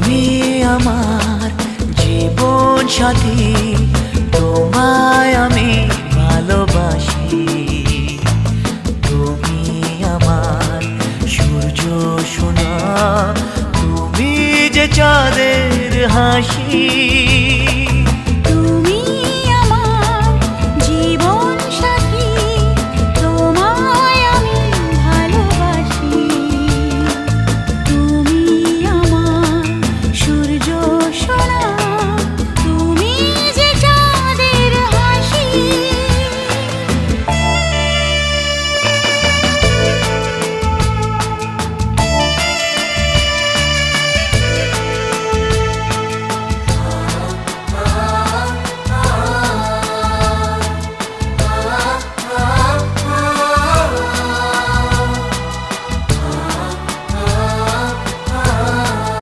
তুমি আমার জীবন সাথী, তোমায় আমি ভালোবাসি। তুমি আমার সূর্য সোনা, তুমি যে চাঁদের হাসি।